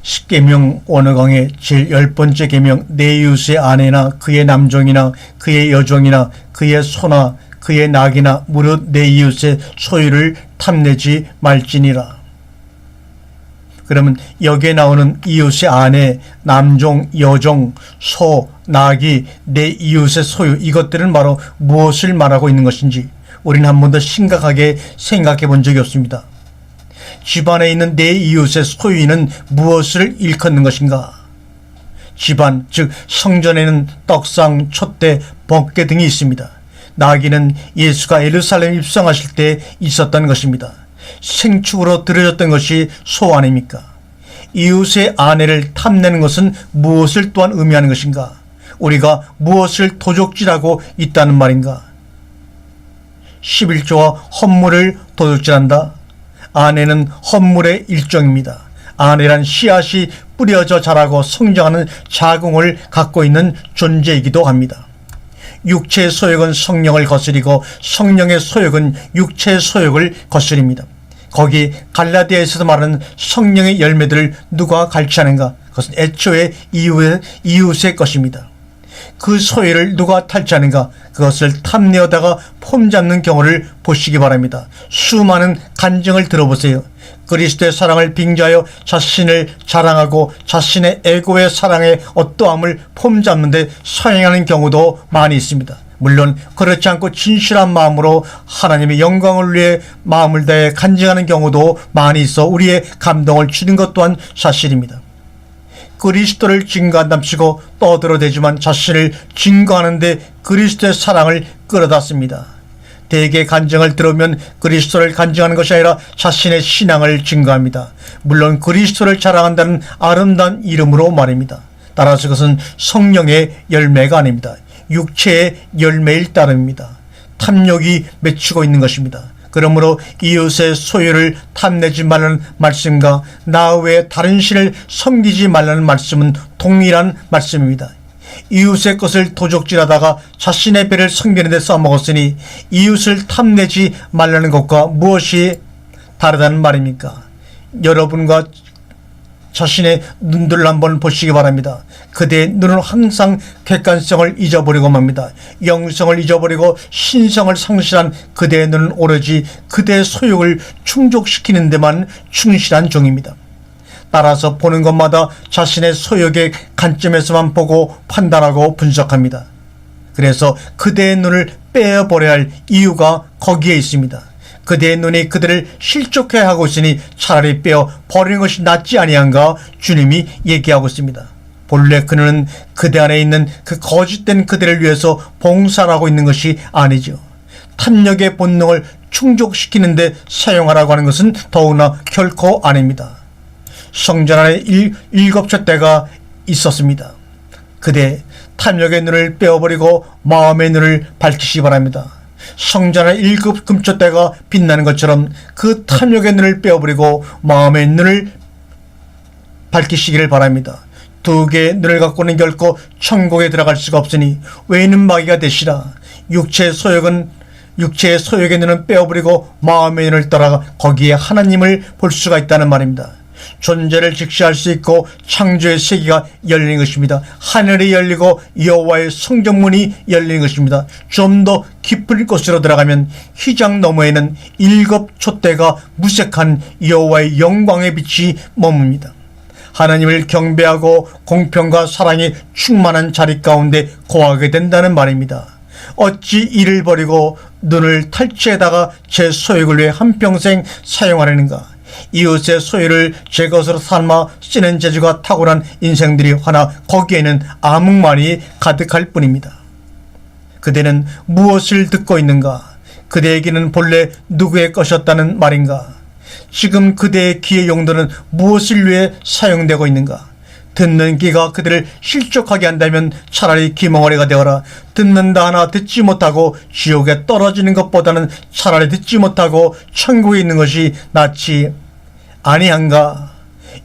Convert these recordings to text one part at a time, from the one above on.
십계명 어느 강의 제일 10번째 계명 내 이웃의 아내나 그의 남종이나 그의 여종이나 그의 소나 그의 낙이나 무릇 내 이웃의 소유를 탐내지 말지니라. 그러면 여기에 나오는 이웃의 아내, 남종, 여종, 소, 낙이 내 이웃의 소유, 이것들은 바로 무엇을 말하고 있는 것인지 우리는 한 번도 심각하게 생각해 본 적이 없습니다. 집안에 있는 내 이웃의 소유는 무엇을 일컫는 것인가? 집안, 즉 성전에는 떡상, 촛대, 번개 등이 있습니다. 나귀는 예수가 예루살렘 입성하실 때 있었던 것입니다. 생축으로 드려졌던 것이 소 아닙니까? 이웃의 아내를 탐내는 것은 무엇을 또한 의미하는 것인가? 우리가 무엇을 도적질하고 있다는 말인가? 11조와 헌물을 도적질한다. 아내는 헌물의 일종입니다. 아내란 씨앗이 뿌려져 자라고 성장하는 자궁을 갖고 있는 존재이기도 합니다. 육체의 소욕은 성령을 거스리고 성령의 소욕은 육체의 소욕을 거스립니다. 거기 갈라디아에서도 말하는 성령의 열매들을 누가 갈취하는가? 그것은 애초에 이웃의 것입니다. 그 소유를 누가 탈취하는가? 그것을 탐내어다가 폼잡는 경우를 보시기 바랍니다. 수많은 간증을 들어보세요. 그리스도의 사랑을 빙자하여 자신을 자랑하고 자신의 에고의 사랑의 어떠함을 폼잡는 데 사용하는 경우도 많이 있습니다. 물론 그렇지 않고 진실한 마음으로 하나님의 영광을 위해 마음을 다해 간증하는 경우도 많이 있어 우리의 감동을 주는 것 또한 사실입니다. 그리스도를 증거한답시고 떠들어대지만 자신을 증거하는데 그리스도의 사랑을 끌어다 씁니다. 대개 간증을 들으면 그리스도를 간증하는 것이 아니라 자신의 신앙을 증거합니다. 물론 그리스도를 자랑한다는 아름다운 이름으로 말입니다. 따라서 그것은 성령의 열매가 아닙니다. 육체의 열매일 따름입니다. 탐욕이 맺히고 있는 것입니다. 그러므로 이웃의 소유를 탐내지 말라는 말씀과 나 외에 다른 신을 섬기지 말라는 말씀은 동일한 말씀입니다. 이웃의 것을 도적질하다가 자신의 배를 섬기는 데 써먹었으니 이웃을 탐내지 말라는 것과 무엇이 다르다는 말입니까? 여러분과 자신의 눈들을 한번 보시기 바랍니다. 그대의 눈은 항상 객관성을 잊어버리고 맙니다. 영성을 잊어버리고 신성을 상실한 그대의 눈은 오로지 그대의 소욕을 충족시키는 데만 충실한 종입니다. 따라서 보는 것마다 자신의 소욕의 관점에서만 보고 판단하고 분석합니다. 그래서 그대의 눈을 빼어버려야 할 이유가 거기에 있습니다. 그대의 눈이 그들을 실족해 하고 있으니 차라리 빼어 버리는 것이 낫지 아니한가 주님이 얘기하고 있습니다. 본래 그는 그대 안에 있는 그 거짓된 그들을 위해서 봉사를 하고 있는 것이 아니죠. 탐욕의 본능을 충족시키는데 사용하라고 하는 것은 더구나 결코 아닙니다. 성전 안에 7째 때가 있었습니다. 그대 탐욕의 눈을 빼어버리고 마음의 눈을 밝히시기 바랍니다. 성전의 7금초대가 빛나는 것처럼 그 탐욕의 눈을 빼어버리고 마음의 눈을 밝히시기를 바랍니다. 2개의 눈을 갖고는 결코 천국에 들어갈 수가 없으니 외는 마귀가 되시라. 육체의 소욕의 눈은 빼어버리고 마음의 눈을 따라가 거기에 하나님을 볼 수가 있다는 말입니다. 존재를 직시할 수 있고 창조의 세계가 열리는 것입니다. 하늘이 열리고 여호와의 성전문이 열리는 것입니다. 좀 더 깊은 곳으로 들어가면 휘장 너머에는 7촛대가 무색한 여호와의 영광의 빛이 머뭅니다. 하나님을 경배하고 공평과 사랑이 충만한 자리 가운데 거하게 된다는 말입니다. 어찌 이를 버리고 눈을 탈취에다가 제 소욕을 위해 한평생 사용하려는가? 이웃의 소유를 제 것으로 삼아 쓰는 재주가 탁월한 인생들이 하나 거기에는 암흑만이 가득할 뿐입니다. 그대는 무엇을 듣고 있는가? 그대의 귀는 본래 누구의 것이었다는 말인가? 지금 그대의 귀의 용도는 무엇을 위해 사용되고 있는가? 듣는 귀가 그들을 실족하게 한다면 차라리 귀멍어리가 되어라. 듣는다 하나 듣지 못하고 지옥에 떨어지는 것보다는 차라리 듣지 못하고 천국에 있는 것이 낫지 아니한가?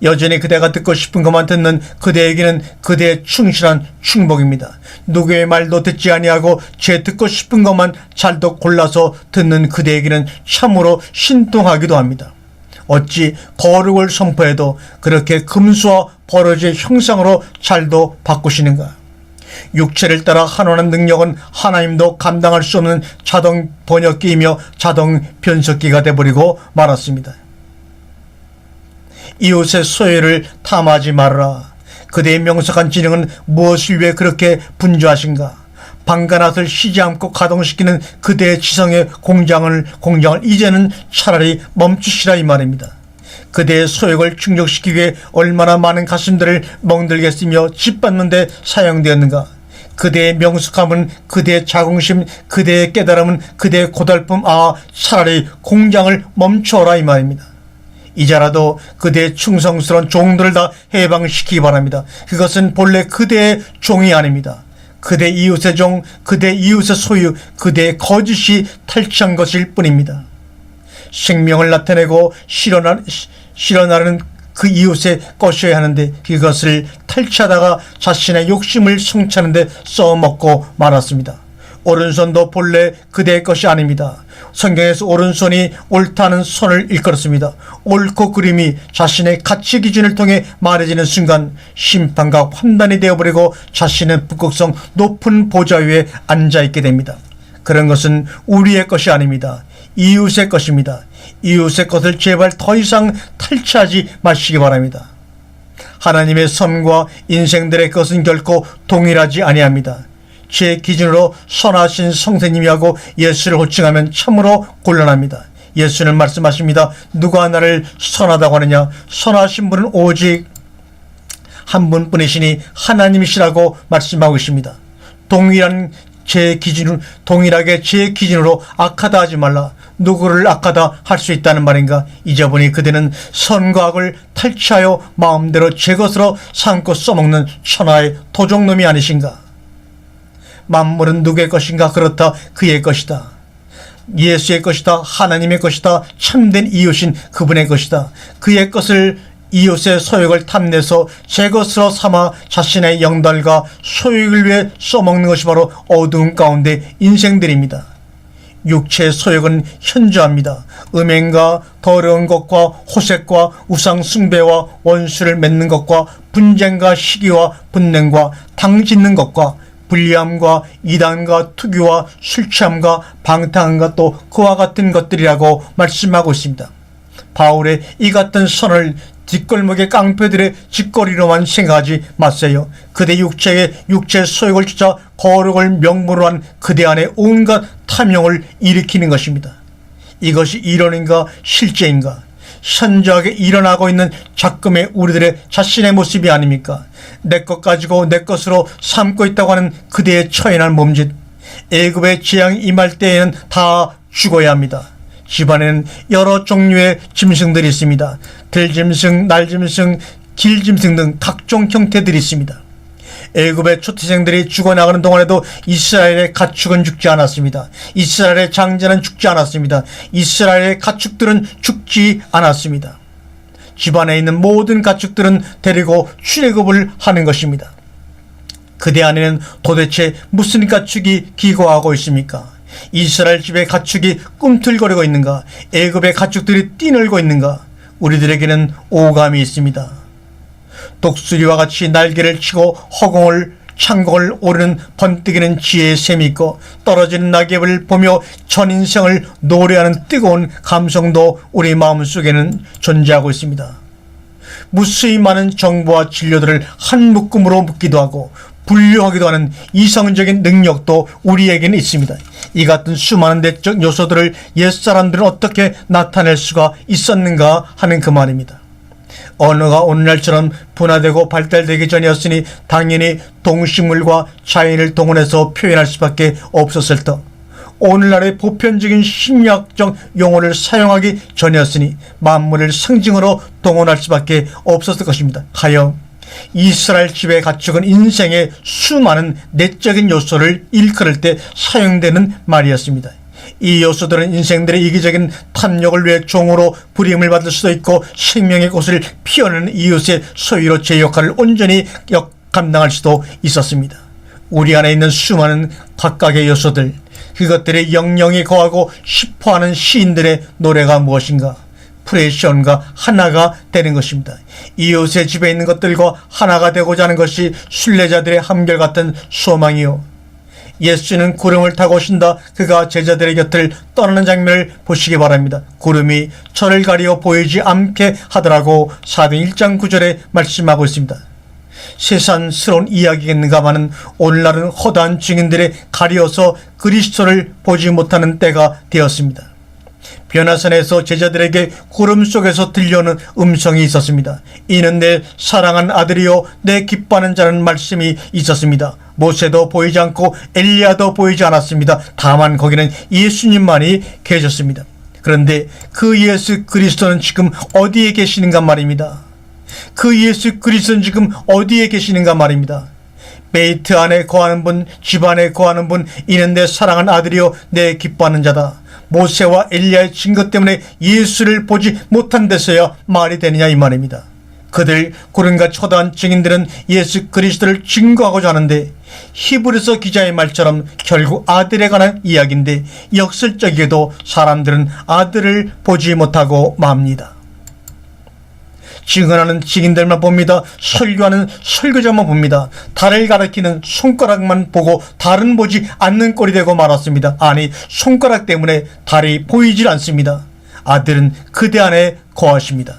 여전히 그대가 듣고 싶은 것만 듣는 그대에게는 그대의 충실한 충복입니다. 누구의 말도 듣지 아니하고 제 듣고 싶은 것만 잘도 골라서 듣는 그대에게는 참으로 신통하기도 합니다. 어찌 거룩을 선포해도 그렇게 금수와 버러지의 형상으로 잘도 바꾸시는가? 육체를 따라 한원한 능력은 하나님도 감당할 수 없는 자동 번역기이며 자동 변속기가 되어버리고 말았습니다. 이웃의 소유를 탐하지 말아라. 그대의 명석한 지능은 무엇을 위해 그렇게 분주하신가? 방가낫을 쉬지 않고 가동시키는 그대의 지성의 공장을 이제는 차라리 멈추시라 이 말입니다. 그대의 소욕을 충족시키기 위해 얼마나 많은 가슴들을 멍들게 쓰며 짓밟는 데 사용되었는가? 그대의 명숙함은, 그대의 자긍심, 그대의 깨달음은, 그대의 고달픔, 차라리 공장을 멈춰라 이 말입니다. 이제라도 그대의 충성스러운 종들을 다 해방시키기 바랍니다. 그것은 본래 그대의 종이 아닙니다. 그대 이웃의 종, 그대 이웃의 소유, 그대의 거짓이 탈취한 것일 뿐입니다. 생명을 나타내고 실어나르는 그 이웃의 것이어야 하는데 그것을 탈취하다가 자신의 욕심을 성취하는 데 써먹고 말았습니다. 오른손도 본래 그대의 것이 아닙니다. 성경에서 오른손이 옳다는 손을 일컬었습니다. 옳고 그름이 자신의 가치 기준을 통해 말해지는 순간 심판과 판단이 되어버리고 자신은 북극성 높은 보좌 위에 앉아있게 됩니다. 그런 것은 우리의 것이 아닙니다. 이웃의 것입니다. 이웃의 것을 제발 더 이상 탈취하지 마시기 바랍니다. 하나님의 섬과 인생들의 것은 결코 동일하지 아니합니다. 제 기준으로 선하신 성세님이하고 예수를 호칭하면 참으로 곤란합니다. 예수는 말씀하십니다. 누가 나를 선하다고 하느냐? 선하신 분은 오직 한 분뿐이시니 하나님이시라고 말씀하고 있습니다. 동일하게 제 기준으로 악하다 하지 말라. 누구를 악하다 할 수 있다는 말인가? 잊어보니 그대는 선과 악을 탈취하여 마음대로 제 것으로 삼고 써먹는 천하의 도적놈이 아니신가? 만물은 누구의 것인가? 그렇다. 그의 것이다. 예수의 것이다. 하나님의 것이다. 참된 이웃인 그분의 것이다. 그의 것을, 이웃의 소욕을 탐내서 제 것으로 삼아 자신의 영달과 소욕을 위해 써먹는 것이 바로 어두운 가운데 인생들입니다. 육체의 소욕은 현저합니다. 음행과 더러운 것과 호색과 우상 숭배와 원수를 맺는 것과 분쟁과 시기와 분냉과 당짓는 것과 불리함과 이단과 투기와 술 취함과 방탕함과 또 그와 같은 것들이라고 말씀하고 있습니다. 바울의 이 같은 선을 뒷골목의 깡패들의 짓거리로만 생각하지 마세요. 그대 육체의 소욕을 쫓아 거룩을 명분으로 한 그대 안에 온갖 탐욕을 일으키는 것입니다. 이것이 이론인가 실제인가? 현저하게 일어나고 있는 작금의 우리들의 자신의 모습이 아닙니까? 내 것 가지고 내 것으로 삼고 있다고 하는 그대의 처인한 몸짓. 애굽의 재앙이 임할 때에는 다 죽어야 합니다. 집안에는 여러 종류의 짐승들이 있습니다. 들짐승, 날짐승, 길짐승 등 각종 형태들이 있습니다. 애굽의 초태생들이 죽어나가는 동안에도 이스라엘의 가축은 죽지 않았습니다. 이스라엘의 장자는 죽지 않았습니다. 이스라엘의 가축들은 죽지 않았습니다. 집안에 있는 모든 가축들은 데리고 출애굽을 하는 것입니다. 그대 안에는 도대체 무슨 가축이 기거하고 있습니까? 이스라엘 집의 가축이 꿈틀거리고 있는가? 애굽의 가축들이 뛰놀고 있는가? 우리들에게는 오감이 있습니다. 독수리와 같이 날개를 치고 창공을 오르는 번뜩이는 지혜의 셈이 있고 떨어지는 낙엽을 보며 전 인생을 노래하는 뜨거운 감성도 우리 마음속에는 존재하고 있습니다. 무수히 많은 정보와 진료들을 한 묶음으로 묶기도 하고 분류하기도 하는 이성적인 능력도 우리에게는 있습니다. 이 같은 수많은 내적 요소들을 옛사람들은 어떻게 나타낼 수가 있었는가 하는 그 말입니다. 언어가 오늘날처럼 분화되고 발달되기 전이었으니 당연히 동식물과 자연을 동원해서 표현할 수밖에 없었을 터, 오늘날의 보편적인 심리학적 용어를 사용하기 전이었으니 만물을 상징으로 동원할 수밖에 없었을 것입니다. 하여 이스라엘 집의 가축은 인생의 수많은 내적인 요소를 일컬을 때 사용되는 말이었습니다. 이 요소들은 인생들의 이기적인 탐욕을 위해 종으로 부림을 받을 수도 있고 생명의 꽃을 피워내는 이웃의 소유로 제 역할을 온전히 감당할 수도 있었습니다. 우리 안에 있는 수많은 각각의 요소들, 그것들의 영영이 거하고 싶어하는 시인들의 노래가 무엇인가? 프레시온과 하나가 되는 것입니다. 이웃의 집에 있는 것들과 하나가 되고자 하는 것이 순례자들의 한결같은 소망이요. 예수는 구름을 타고 오신다. 그가 제자들의 곁을 떠나는 장면을 보시기 바랍니다. 구름이 저를 가리어 보이지 않게 하더라고 사도행 1장 9절에 말씀하고 있습니다. 세상스러운 이야기겠는가마는 오늘날은 허다한 증인들의 가리어서 그리스도를 보지 못하는 때가 되었습니다. 변화산에서 제자들에게 구름 속에서 들려오는 음성이 있었습니다. 이는 내 사랑한 아들이요 내 기뻐하는 자는 말씀이 있었습니다. 모세도 보이지 않고 엘리야도 보이지 않았습니다. 다만 거기는 예수님만이 계셨습니다. 그런데 그 예수 그리스도는 지금 어디에 계시는가 말입니다. 그 예수 그리스도는 지금 어디에 계시는가 말입니다. 베이트 안에 거하는 분, 집 안에 거하는 분, 이는 내 사랑한 아들이요 내 기뻐하는 자다. 모세와 엘리야의 증거 때문에 예수를 보지 못한 데서야 말이 되느냐 이 말입니다. 그들 구름같이 허다한 증인들은 예수 그리스도를 증거하고자 하는데 히브리서 기자의 말처럼 결국 아들에 관한 이야기인데 역설적이게도 사람들은 아들을 보지 못하고 맙니다. 증언하는 증인들만 봅니다. 설교하는 설교자만 봅니다. 달을 가리키는 손가락만 보고 달은 보지 않는 꼴이 되고 말았습니다. 아니, 손가락 때문에 달이 보이질 않습니다. 아들은 그대 안에 거하십니다.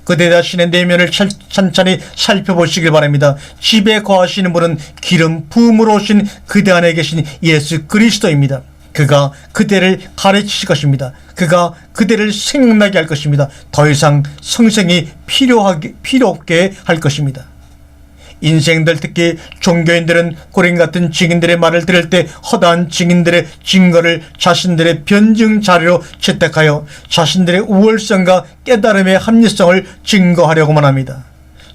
그대 자신의 내면을 찬찬히 살펴보시길 바랍니다. 집에 거하시는 분은 기름 부음으로 오신 그대 안에 계신 예수 그리스도입니다. 그가 그대를 가르치실 것입니다. 그가 그대를 생각나게 할 것입니다. 더 이상 성생이 필요 없게 할 것입니다. 인생들, 특히 종교인들은 고랭 같은 증인들의 말을 들을 때 허다한 증인들의 증거를 자신들의 변증 자료로 채택하여 자신들의 우월성과 깨달음의 합리성을 증거하려고만 합니다.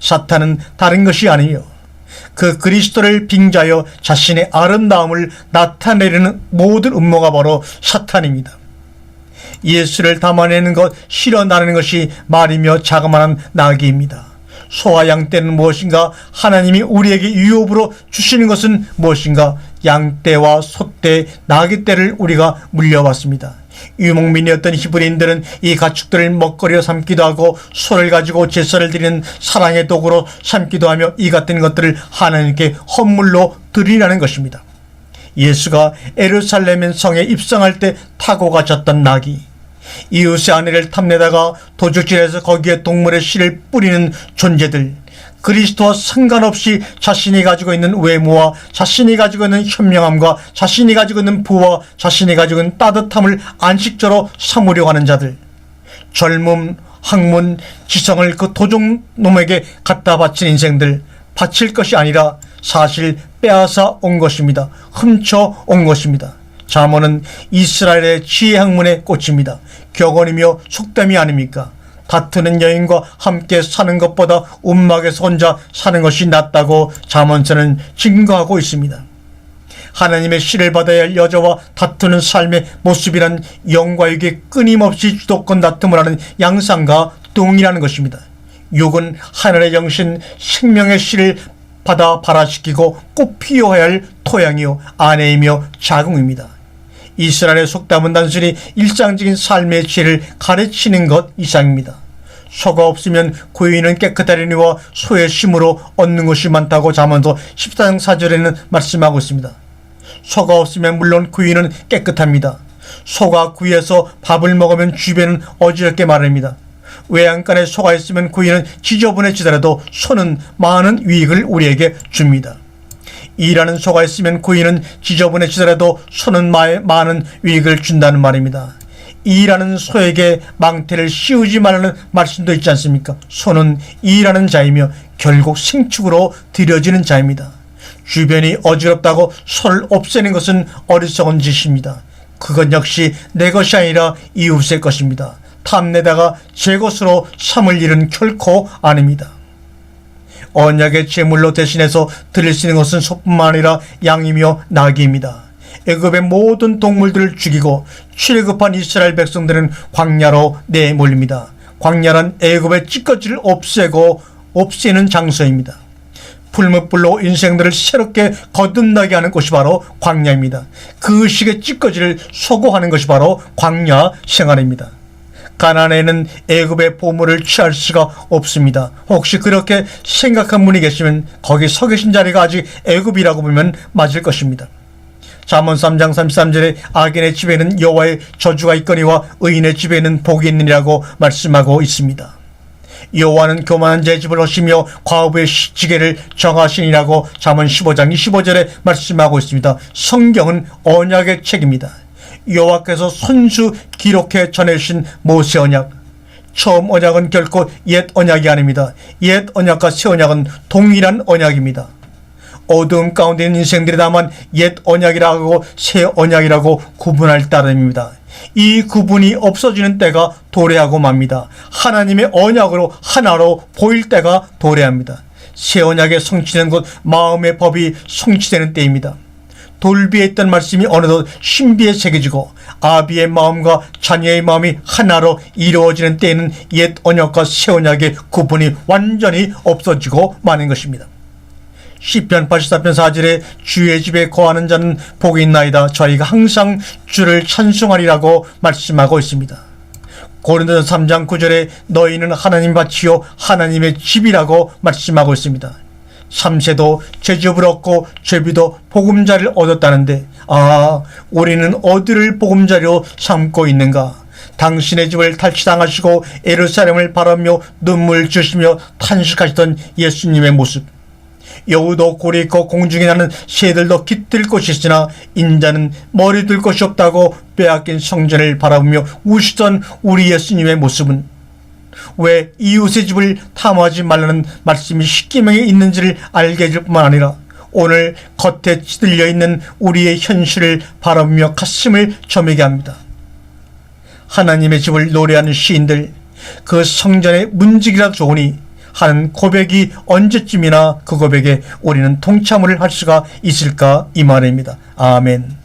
사탄은 다른 것이 아니요 그 그리스도를 빙자하여 자신의 아름다움을 나타내려는 모든 음모가 바로 사탄입니다. 예수를 담아내는 것, 실어나르는 것이 말이며 자그마한 나귀입니다. 소와 양 떼는 무엇인가? 하나님이 우리에게 유업으로 주시는 것은 무엇인가? 양떼와 소떼, 나귀떼를 우리가 물려왔습니다. 유목민이었던 히브리인들은 이 가축들을 먹거리로 삼기도 하고 소를 가지고 제사를 드리는 사랑의 도구로 삼기도 하며 이 같은 것들을 하나님께 헌물로 드리라는 것입니다. 예수가 예루살렘 성에 입성할 때 타고 가셨던 나귀, 이웃의 아내를 탐내다가 도둑질해서 거기에 동물의 씨를 뿌리는 존재들, 그리스도와 상관없이 자신이 가지고 있는 외모와 자신이 가지고 있는 현명함과 자신이 가지고 있는 부와 자신이 가지고 있는 따뜻함을 안식처로 삼으려고 하는 자들, 젊음, 학문, 지성을 그 도둑놈에게 갖다 바친 인생들, 바칠 것이 아니라 사실 빼앗아 온 것입니다. 훔쳐 온 것입니다. 잠언은 이스라엘의 지혜 학문의 꽃입니다. 격언이며 속담이 아닙니까? 다투는 여인과 함께 사는 것보다 움막에서 혼자 사는 것이 낫다고 잠언서는 증거하고 있습니다. 하나님의 시를 받아야 할 여자와 다투는 삶의 모습이란 영과 육의 끊임없이 주도권 다툼을 하는 양상과 동일하는 것입니다. 육은 하늘의 영신 생명의 씨를 받아 발화시키고 꼭 피워야 할 토양이요 아내이며 자궁입니다. 이스라엘의 속담은 단순히 일상적인 삶의 지혜를 가르치는 것 이상입니다. 소가 없으면 구유인은 깨끗하리니와 소의 심으로 얻는 것이 많다고 잠언서 14장 4절에는 말씀하고 있습니다. 소가 없으면 물론 구유인은 깨끗합니다. 소가 구유해서 밥을 먹으면 주변은 어지럽게 마릅니다. 외양간에 소가 있으면 구유는 지저분해지더라도 소는 많은 유익을 우리에게 줍니다. 일하는 소가 있으면 구이는 지저분해지더라도 소는 많은 유익을 준다는 말입니다. 일하는 소에게 망태를 씌우지 말라는 말씀도 있지 않습니까? 소는 일하는 자이며 결국 생축으로 들여지는 자입니다. 주변이 어지럽다고 소를 없애는 것은 어리석은 짓입니다. 그건 역시 내 것이 아니라 이웃의 것입니다. 탐내다가 제 것으로 삼을 일은 결코 아닙니다. 언약의 제물로 대신해서 드릴 수 있는 것은 소뿐만 아니라 양이며 나귀입니다. 애굽의 모든 동물들을 죽이고 출애굽한 이스라엘 백성들은 광야로 내몰립니다. 광야란 애굽의 찌꺼기를 없애는 장소입니다. 풀무불로 인생들을 새롭게 거듭나게 하는 곳이 바로 광야입니다. 그 식의 찌꺼기를 소고하는 것이 바로 광야 생활입니다. 가나안에는 애굽의 보물을 취할 수가 없습니다. 혹시 그렇게 생각한 분이 계시면 거기 서 계신 자리가 아직 애굽이라고 보면 맞을 것입니다. 잠언 3장 33절에 악인의 집에는 여호와의 저주가 있거니와 의인의 집에는 복이 있느니라고 말씀하고 있습니다. 여호와는 교만한 자의 집을 허시며 과부의 지게를 정하시니라고 잠언 15장 25절에 말씀하고 있습니다. 성경은 언약의 책입니다. 여호와께서 손수 기록해 전해주신 모세 언약, 처음 언약은 결코 옛 언약이 아닙니다. 옛 언약과 새 언약은 동일한 언약입니다. 어두움 가운데 있는 인생들이 다만 옛 언약이라고 새 언약이라고 구분할 따름입니다. 이 구분이 없어지는 때가 도래하고 맙니다. 하나님의 언약으로 하나로 보일 때가 도래합니다. 새 언약의 성취되는 것, 마음의 법이 성취되는 때입니다. 돌비에 있던 말씀이 어느덧 신비에 새겨지고 아비의 마음과 자녀의 마음이 하나로 이루어지는 때에는 옛 언약과 새 언약의 구분이 완전히 없어지고 마는 것입니다. 시편 84편 4절에 주의 집에 거하는 자는 복이 있나이다. 저희가 항상 주를 찬송하리라고 말씀하고 있습니다. 고린도전서 3장 9절에 너희는 하나님 밭이요 하나님의 집이라고 말씀하고 있습니다. 3세도 제접을 얻고 제비도 보금자리를 얻었다는데 우리는 어디를 보금자리로 삼고 있는가? 당신의 집을 탈취당하시고 예루살렘을 바라며 눈물 주시며 탄식하시던 예수님의 모습, 여우도 고리 있고 공중에 나는 새들도 깃들 곳이 있으나 인자는 머리 둘 곳이 없다고 빼앗긴 성전을 바라보며 우시던 우리 예수님의 모습은 왜 이웃의 집을 탐하지 말라는 말씀이 십계명에 있는지를 알게 해줄 뿐만 아니라 오늘 겉에 찌들려 있는 우리의 현실을 바라보며 가슴을 저미게 합니다. 하나님의 집을 노래하는 시인들, 그 성전의 문지기라도 좋으니 하는 고백이 언제쯤이나 그 고백에 우리는 동참을 할 수가 있을까, 이 말입니다. 아멘.